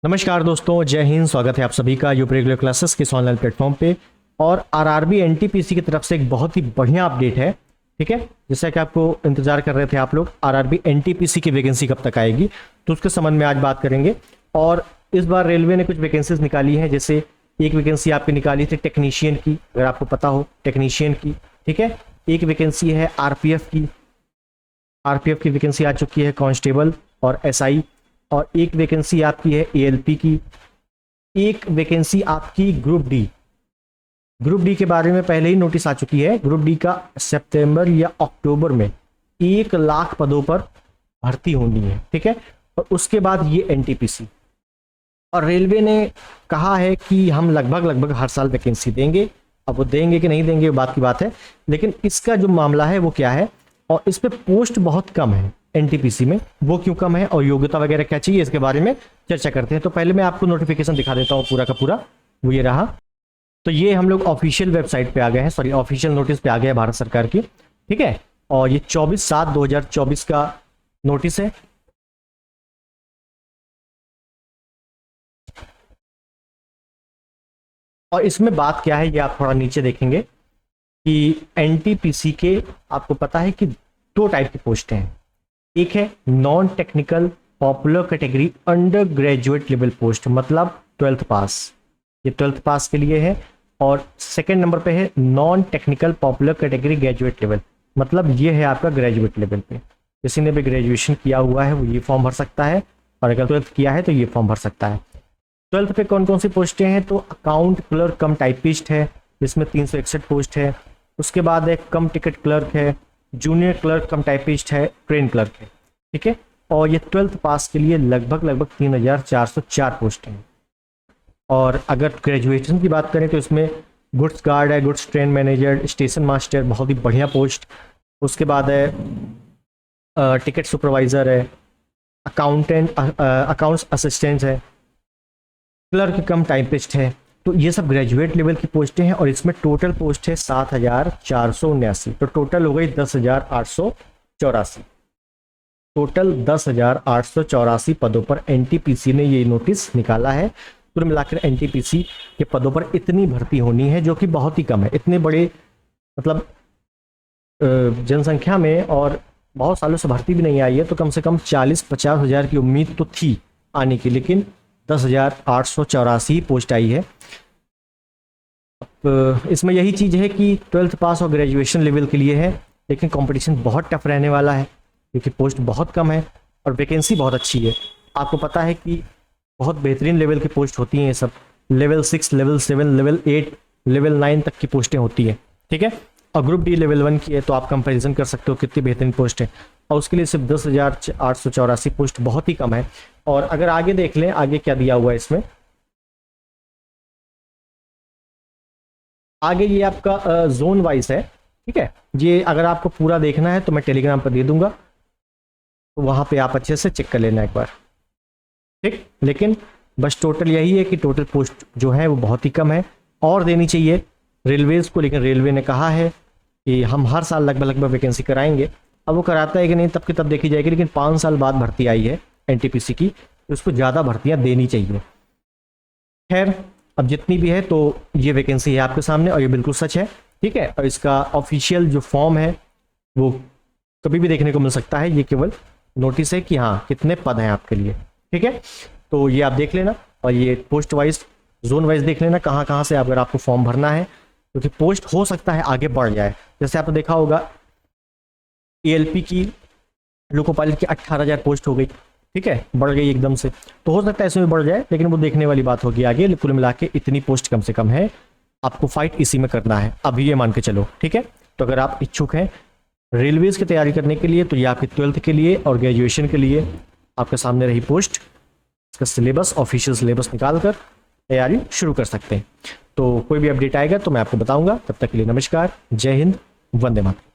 नमस्कार दोस्तों, जय हिंद। स्वागत है आप सभी का यूपी रेगुलर क्लासेस के इस ऑनलाइन प्लेटफॉर्म पे। और आरआरबी एनटीपीसी की तरफ से एक बहुत ही बढ़िया अपडेट है। ठीक है, जैसा कि आपको इंतजार कर रहे थे आप लोग, आरआरबी एनटीपीसी की वैकेंसी कब तक आएगी, तो उसके संबंध में आज बात करेंगे। और इस बार रेलवे ने कुछ वैकेंसीज निकाली है। जैसे एक वैकेंसी आपकी निकाली थी टेक्नीशियन की, अगर आपको पता हो, टेक्नीशियन की। ठीक है, एक वैकेंसी है आरपीएफ की, आरपीएफ की वैकेंसी आ चुकी है, कांस्टेबल और एसआई। और एक वैकेंसी आपकी है एएलपी की। एक वैकेंसी आपकी ग्रुप डी। ग्रुप डी के बारे में पहले ही नोटिस आ चुकी है। ग्रुप डी का सितंबर या अक्टूबर में 1 लाख पदों पर भर्ती होनी है। ठीक है, और उसके बाद ये एनटीपीसी। और रेलवे ने कहा है कि हम लगभग हर साल वैकेंसी देंगे। अब वो देंगे कि नहीं देंगे वो बात की बात है, लेकिन इसका जो मामला है वो क्या है, और इस पे पोस्ट बहुत कम है एनटीपीसी में। वो क्यों कम है और योग्यता वगैरह क्या चाहिए, इसके बारे में चर्चा करते हैं। तो पहले मैं आपको नोटिफिकेशन दिखा देता हूँ पूरा का पूरा। वो ये रहा। तो ये हम लोग ऑफिशियल वेबसाइट पे आ गए हैं, सॉरी ऑफिशियल नोटिस पे आ गए हैं भारत सरकार की। ठीक है, और ये 24/7/2024 का नोटिस है। और इसमें बात क्या है ये आप थोड़ा नीचे देखेंगे कि एनटीपीसी के आपको पता है कि 2 टाइप की पोस्ट हैं। एक है non technical popular category under graduate level post, मतलब 12th पास, ये 12th पास के लिए है। और सेकंड नंबर पे है non technical popular category graduate level, मतलब ये है आपका ग्रेजुएट लेवल पे। किसी ने भी ग्रेजुएशन किया हुआ है वो ये फॉर्म भर सकता है, और अगर 12th किया है तो ये फॉर्म भर सकता है। 12th पे कौन कौन सी पोस्टें हैं, तो अकाउंट क्लर्क कम टाइपिस्ट है, जिसमें 361 पोस्ट है। उसके बाद एक कम टिकट क्लर्क है, जूनियर क्लर्क कम टाइपिस्ट है, ट्रेन क्लर्क है। ठीक है, और ये 12th पास के लिए लगभग 3404 पोस्ट हैं। और अगर ग्रेजुएशन की बात करें तो इसमें गुड्स गार्ड है, goods train manager, station master, बहुत ही बढ़िया पोस्ट। उसके बाद है टिकट सुपरवाइजर है, अकाउंटेंट, अकाउंट्स असिस्टेंट है, क्लर्क कम टाइपिस्ट है। तो ये सब ग्रेजुएट लेवल की पोस्टें हैं। और इसमें टोटल पोस्ट है 7479। तो टोटल हो गई 10,884। टोटल 10,884 पदों पर एनटीपीसी ने ये नोटिस निकाला है। कुल मिलाकर एनटीपीसी के पदों पर इतनी भर्ती होनी है, जो कि बहुत ही कम है। इतने बड़े मतलब जनसंख्या में, और बहुत सालों से भर्ती भी नहीं आई है, तो कम से कम 40-50 हज़ार की उम्मीद तो थी आने की, लेकिन 10,884 पोस्ट आई है। अब इसमें यही चीज़ है कि 12th पास और ग्रेजुएशन लेवल के लिए है, लेकिन कंपटीशन बहुत टफ रहने वाला है, क्योंकि पोस्ट बहुत कम है और वैकेंसी बहुत अच्छी है। आपको पता है कि बहुत बेहतरीन लेवल की पोस्ट होती हैं ये सब। लेवल 6, लेवल 7, लेवल 8, लेवल 9 तक की पोस्टें होती हैं। ठीक है, और ग्रुप डी लेवल 1 की है, तो आप कंपैरिजन कर सकते हो कितनी बेहतरीन पोस्ट है। और उसके लिए सिर्फ 10,884 पोस्ट बहुत ही कम है। और अगर आगे देख लें, आगे क्या दिया हुआ है इसमें, आगे ये आपका जोन वाइज है। ठीक है, ये अगर आपको पूरा देखना है तो मैं टेलीग्राम पर दे दूंगा, तो वहाँ पे आप अच्छे से चेक कर लेना एक बार। ठीक, लेकिन बस टोटल यही है कि टोटल पोस्ट जो है वो बहुत ही कम है, और देनी चाहिए रेलवेज को। लेकिन रेलवे ने कहा है कि हम हर साल लगभग वैकेंसी कराएंगे। अब वो कराता है कि नहीं तब की तब देखी जाएगी, लेकिन 5 साल बाद भर्ती आई है एनटीपीसी की, तो उसको ज़्यादा भर्तियाँ देनी चाहिए। खैर, अब जितनी भी है, तो ये वैकेंसी है आपके सामने, और ये बिल्कुल सच है। ठीक है, और इसका ऑफिशियल जो फॉर्म है वो कभी भी देखने को मिल सकता है। ये केवल नोटिस है कि हाँ कितने पद हैं आपके लिए। ठीक है, तो ये आप देख लेना, और ये पोस्ट वाइज, जोन वाइज देख लेना कहाँ कहाँ से अगर आपको फॉर्म भरना है, क्योंकि पोस्ट हो सकता है आगे बढ़ जाए। जैसे आपने देखा होगा एएलपी की, लोको पायलट की 18,000 पोस्ट हो गई। ठीक है, बढ़ गई एकदम से, तो हो सकता है इसमें बढ़ जाए, लेकिन वो देखने वाली बात होगी आगे। कुल मिला के इतनी पोस्ट कम से कम है, आपको फाइट इसी में करना है, अभी ये मान के चलो। ठीक है, तो अगर आप इच्छुक हैं रेलवेज की तैयारी करने के लिए, तो ये आपकी 12th के लिए और ग्रेजुएशन के लिए आपके सामने रही पोस्ट। इसका सिलेबस, ऑफिशियल सिलेबस निकाल कर तैयारी शुरू कर सकते हैं। तो कोई भी अपडेट आएगा तो मैं आपको बताऊंगा। तब तक के लिए नमस्कार, जय हिंद, वंदे मातरम।